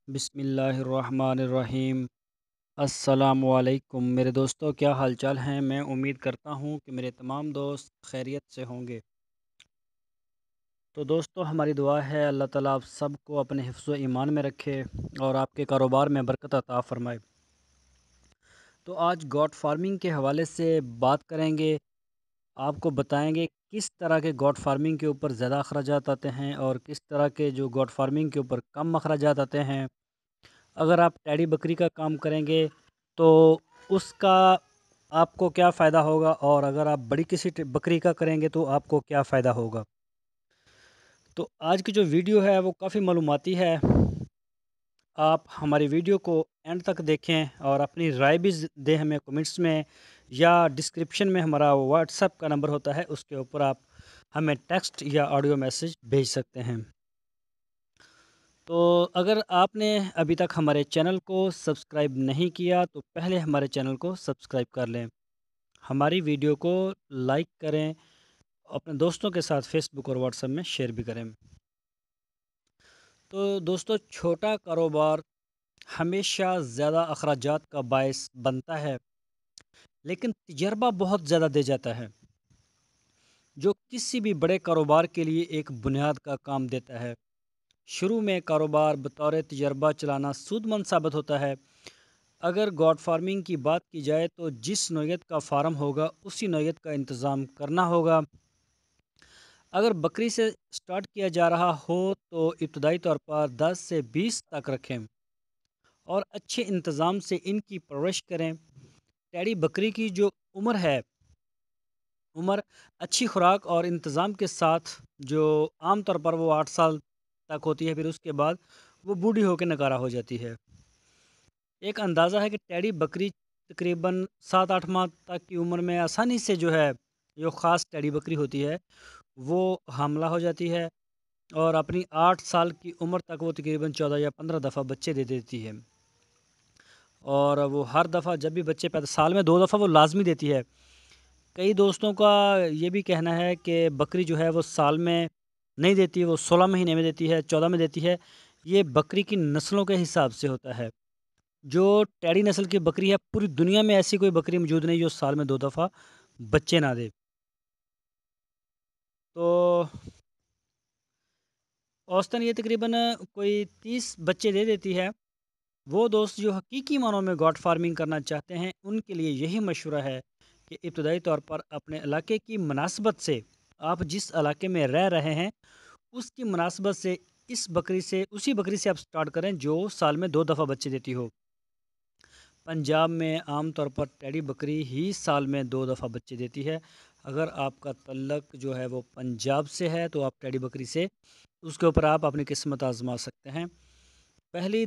बिस्मिल्लाहिर्रहमानिर्रहीम। अस्सलामुअलैकुम मेरे दोस्तों, क्या हाल चाल हैं। मैं उम्मीद करता हूँ कि मेरे तमाम दोस्त खैरियत से होंगे। तो दोस्तों, हमारी दुआ है अल्लाह ताला आप सबको अपने हिफ्ज़ व ईमान में रखे और आपके कारोबार में बरकत अता फ़रमाए। तो आज गॉट फार्मिंग के हवाले से बात करेंगे। आपको बताएंगे किस तरह के गॉट फार्मिंग के ऊपर ज़्यादा अखराजात आते हैं और किस तरह के जो गॉट फार्मिंग के ऊपर कम अखराजात आते हैं। अगर आप टैडी बकरी का काम करेंगे तो उसका आपको क्या फ़ायदा होगा, और अगर आप बड़ी किसी बकरी का करेंगे तो आपको क्या फ़ायदा होगा। तो आज की जो वीडियो है वो काफ़ी मालूमाती है। आप हमारी वीडियो को एंड तक देखें और अपनी राय भी दें हमें कमेंट्स में, या डिस्क्रिप्शन में हमारा व्हाट्सएप का नंबर होता है, उसके ऊपर आप हमें टेक्स्ट या ऑडियो मैसेज भेज सकते हैं। तो अगर आपने अभी तक हमारे चैनल को सब्सक्राइब नहीं किया तो पहले हमारे चैनल को सब्सक्राइब कर लें, हमारी वीडियो को लाइक करें, अपने दोस्तों के साथ फेसबुक और व्हाट्सएप में शेयर भी करें। तो दोस्तों, छोटा कारोबार हमेशा ज़्यादा अखराजात का बायस बनता है, लेकिन तजर्बा बहुत ज़्यादा दे जाता है, जो किसी भी बड़े कारोबार के लिए एक बुनियाद का काम देता है। शुरू में कारोबार बतौर तजर्बा चलाना सूदमंद साबित होता है। अगर गॉट फार्मिंग की बात की जाए तो जिस नौयत का फार्म होगा उसी नौयत का इंतज़ाम करना होगा। अगर बकरी से स्टार्ट किया जा रहा हो तो इब्तदाई तौर पर 10 से 20 तक रखें और अच्छे इंतज़ाम से इनकी परवरिश करें। टैडी बकरी की जो उम्र अच्छी खुराक और इंतज़ाम के साथ, जो आम तौर पर वो 8 साल तक होती है, फिर उसके बाद वो बूढ़ी होकर नकारा हो जाती है। एक अंदाज़ा है कि टैडी बकरी तकरीबन 7-8 माह तक की उम्र में आसानी से जो है, जो ख़ास टैडी बकरी होती है वो हामला हो जाती है और अपनी 8 साल की उम्र तक वो तकरीबन 14 या 15 दफ़ा बच्चे दे देती है। और वो हर दफ़ा जब भी बच्चे पैदा, साल में 2 दफ़ा वो लाजमी देती है। कई दोस्तों का ये भी कहना है कि बकरी जो है वो साल में नहीं देती, वो 16 महीने में देती है, 14 में देती है। ये बकरी की नस्लों के हिसाब से होता है। जो टैडी नस्ल की बकरी है, पूरी दुनिया में ऐसी कोई बकरी मौजूद नहीं जो साल में 2 दफ़ा बच्चे ना दे। तो औसतन ये तकरीबन कोई 30 बच्चे दे देती है। वो दोस्त जो हकीकी मानों में गॉट फार्मिंग करना चाहते हैं उनके लिए यही मशवरा है कि इब्तदाई तौर पर अपने इलाके की मुनासबत से, आप जिस इलाके में रह रहे हैं उसकी मुनासबत से उसी बकरी से आप स्टार्ट करें जो साल में 2 दफ़ा बच्चे देती हो। पंजाब में आम तौर पर टैडी बकरी ही साल में 2 दफ़ा बच्चे देती है। अगर आपका तल्लक जो है वो पंजाब से है तो आप टैडी बकरी से उसके ऊपर आप अपनी किस्मत आजमा सकते हैं। पहली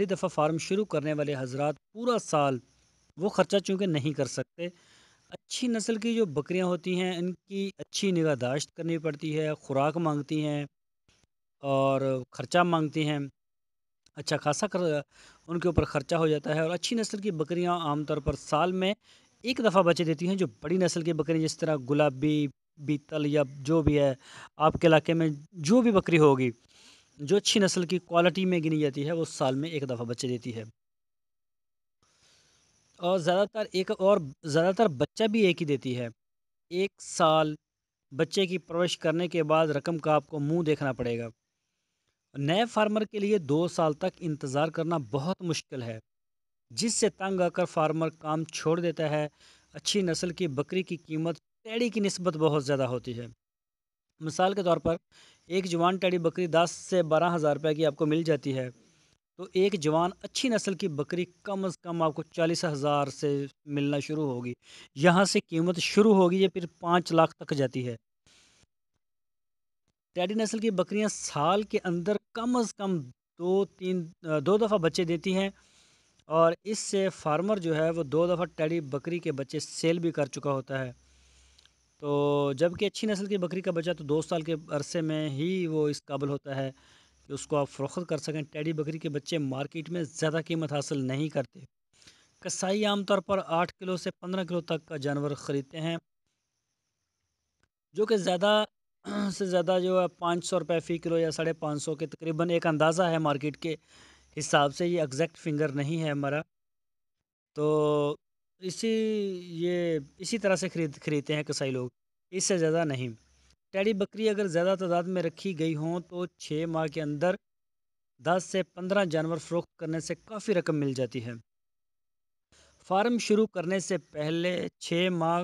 दफ़ा फार्म शुरू करने वाले हजरात पूरा साल वो ख़र्चा चूँकि नहीं कर सकते। अच्छी नस्ल की जो बकरियां होती हैं इनकी अच्छी निगहदाश्त करनी पड़ती है, खुराक मांगती हैं और ख़र्चा मांगती हैं। अच्छा खासा उनके ऊपर ख़र्चा हो जाता है। और अच्छी नस्ल की बकरियां आमतौर पर साल में एक दफ़ा बच्चे देती हैं। जो बड़ी नस्ल की बकरी जिस तरह गुलाबी, बीतल या जो भी है, आपके इलाके में जो भी बकरी होगी जो अच्छी नस्ल की क्वालिटी में गिनी जाती है वो साल में एक दफ़ा बच्चे देती है। और ज़्यादातर बच्चा भी एक ही देती है। 1 साल बच्चे की परवरिश करने के बाद रकम का आपको मुंह देखना पड़ेगा। नए फार्मर के लिए 2 साल तक इंतज़ार करना बहुत मुश्किल है, जिससे तंग आकर फार्मर काम छोड़ देता है। अच्छी नस्ल की बकरी की कीमत टैडी की निस्बत बहुत ज़्यादा होती है। मिसाल के तौर पर एक जवान टैडी बकरी 10 से 12 हज़ार रुपये की आपको मिल जाती है, तो एक जवान अच्छी नस्ल की बकरी कम से कम आपको 40 हज़ार से मिलना शुरू होगी। यहाँ से कीमत शुरू होगी, ये फिर 5 लाख तक जाती है। टैडी नस्ल की बकरियां साल के अंदर कम से कम 2 दफ़ा बच्चे देती हैं, और इससे फार्मर जो है वो 2 दफ़ा टैडी बकरी के बच्चे सेल भी कर चुका होता है। तो जबकि अच्छी नस्ल की बकरी का बच्चा तो 2 साल के अरसे में ही वो इस काबिल होता है कि उसको आप फ़रोख्त कर सकें। टैडी बकरी के बच्चे मार्केट में ज़्यादा कीमत हासिल नहीं करते। कसाई आमतौर पर 8 किलो से 15 किलो तक का जानवर ख़रीदते हैं, जो कि ज़्यादा سے زیادہ جو ہے 500 روپے فی کلو یا 550 کے تقریباً ایک اندازہ ہے مارکیٹ کے حساب سے، یہ ایگزیکٹ فنگر نہیں ہے ہمارا. تو اسی اسی طرح سے خریدتے ہیں کسائی لوگ، اس سے زیادہ نہیں. ٹیڈی بکری اگر زیادہ تعداد میں رکھی گئی ہوں تو 6 ماہ کے اندر 10 سے 15 جانور فروخت کرنے سے کافی رقم مل جاتی ہے. فارم شروع کرنے سے پہلے 6 ماہ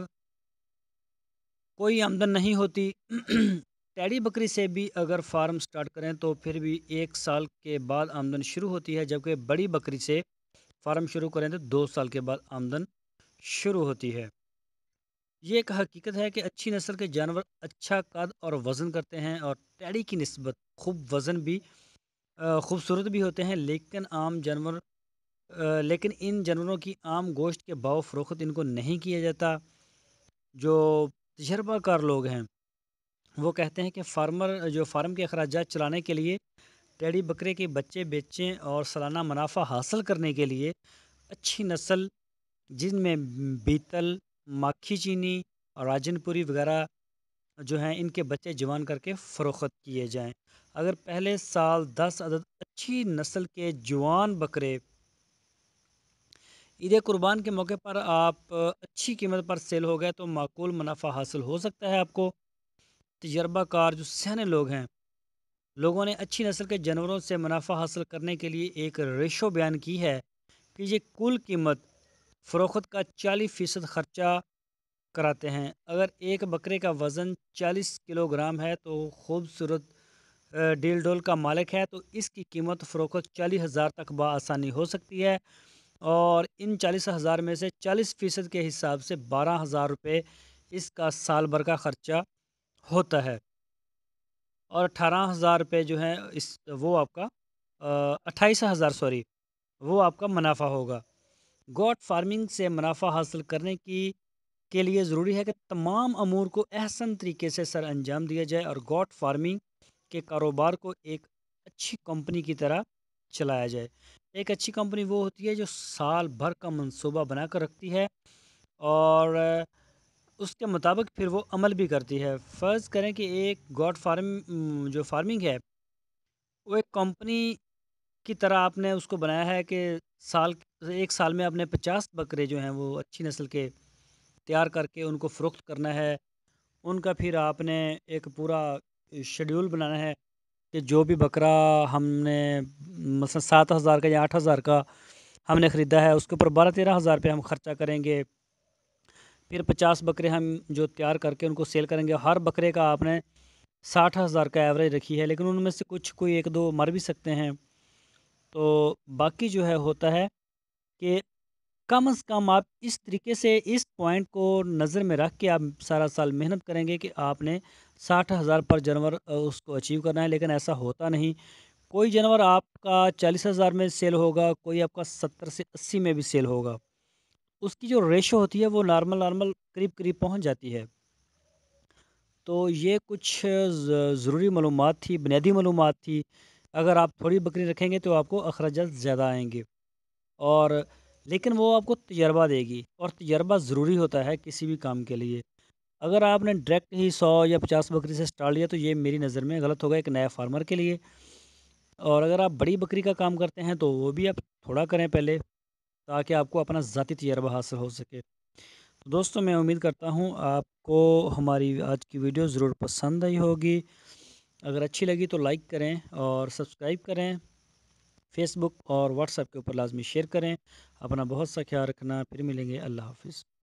کوئی آمدن نہیں ہوتی. ٹیڈی بکری سے بھی اگر فارم سٹارٹ کریں تو پھر بھی 1 سال کے بعد آمدن شروع ہوتی ہے، جبکہ بڑی بکری سے فارم شروع کریں تو 2 سال کے بعد آمدن شروع ہوتی ہے. یہ ایک حقیقت ہے کہ اچھی نسل کے جانور اچھا قد اور وزن کرتے ہیں، اور ٹیڈی کی نسبت وزن بھی خوبصورت بھی ہوتے ہیں. لیکن ان جانوروں کی عام گوشت کے باؤ فروخت ان کو نہیں کیا جاتا. جو تجربہ کار لوگ ہیں وہ کہتے ہیں کہ فارم کے اخراجات چلانے کے لیے ٹیڈی بکرے کے بچے بیچیں اور سالانہ منافع حاصل کرنے کے لیے اچھی نسل جن میں بیتل، ماکھی چینی اور راجن پوری وغیرہ جو ہیں ان کے بچے جوان کر کے فروخت کیے جائیں. اگر پہلے سال 10 عدد اچھی نسل کے جوان بکرے عید قربان کے موقع پر آپ اچھی قیمت پر سیل ہو گئے تو معقول منافع حاصل ہو سکتا ہے آپ کو. تجربہ کار جو سیانے لوگ ہیں، لوگوں نے اچھی نسل کے جانوروں سے منافع حاصل کرنے کے لیے ایک ریشو بیان کی ہے کہ یہ کل قیمت فروخت کا 40% خرچہ کراتے ہیں. اگر ایک بکرے کا وزن 40 کلو گرام ہے تو خوبصورت ڈیل ڈول کا مالک ہے تو اس کی قیمت فروخت 40,000 تک بآسانی ہو سکتی ہے، اور ان 40,000 میں سے 40% کے حساب سے 12,000 روپے اس کا سال بھر کا خرچہ ہوتا ہے، اور 18,000 روپے جو ہیں وہ آپ کا 28,000 وہ آپ کا منافع ہوگا. گوٹ فارمنگ سے منافع حاصل کرنے کے لیے ضروری ہے کہ تمام امور کو احسن طریقے سے سر انجام دیا جائے، اور گوٹ فارمنگ کے کاروبار کو ایک اچھی کمپنی کی طرح چلایا جائے. ایک اچھی کمپنی وہ ہوتی ہے جو سال بھر کا منصوبہ بنا کر رکھتی ہے اور اس کے مطابق پھر وہ عمل بھی کرتی ہے. فرض کریں کہ ایک گوٹ جو فارمنگ ہے وہ ایک کمپنی کی طرح آپ نے اس کو بنایا ہے کہ ایک سال میں آپ نے 50 بکرے جو ہیں وہ اچھی نسل کے تیار کر کے ان کو فروخت کرنا ہے. ان کا پھر آپ نے ایک پورا شیڈیول بنانا ہے کہ جو بھی بکرا ہم نے مثلا 7,000 کا یا 8,000 کا ہم نے خریدا ہے اس کے اوپر 12-13,000 روپے ہم خرچہ کریں گے. پھر 50 بکرے ہم جو تیار کر کے ان کو سیل کریں گے. ہر بکرے کا آپ نے 60,000 کا ایوریج رکھی ہے، لیکن ان میں سے کوئی ایک دو مر بھی سکتے ہیں. تو باقی جو ہے ہوتا ہے کہ کم از کم آپ اس طریقے سے اس پوائنٹ کو نظر میں رکھ کے آپ سارا سال محنت کریں گے کہ آپ نے 60,000 پر جانور اس کو اچیو کرنا ہے، لیکن ایسا ہوتا نہیں. کوئی جانور آپ کا 40,000 میں سیل ہوگا، کوئی آپ کا 70 سے 80 میں بھی سیل ہوگا. اس کی جو ریشو ہوتی ہے وہ نارمل قریب پہنچ جاتی ہے. تو یہ کچھ ضروری معلومات تھی، بنیادی معلومات تھی. اگر آپ تھوڑی بکری رکھیں گے تو آپ کو اخراجات زیادہ آئیں گے، لیکن وہ آپ کو تجربہ دے گی، اور تجربہ ضروری ہوتا ہے کسی بھی کام کے لیے. اگر آپ نے ڈائریکٹ ہی 100 یا 50 بکری سے سٹارٹ لیا تو یہ میری نظر میں غلط ہوگا ایک نیا فارمر کے لیے. اور اگر آپ بڑی بکری کا کام کرتے ہیں تو وہ بھی آپ تھوڑا کریں پہلے، تاکہ آپ کو اپنا ذاتی تجربہ حاصل ہو سکے. تو دوستوں میں امید کرتا ہوں آپ کو ہماری آج کی ویڈیو ضرور پسند آئی ہوگی. اگر اچھی لگی تو لائک کریں اور سبسکرائب کریں. فیس بک اور واٹس ایپ کے اوپر لازمی شیئر کریں. اپنا بہت سا خیال رکھنا. پھر ملیں گے. اللہ حافظ.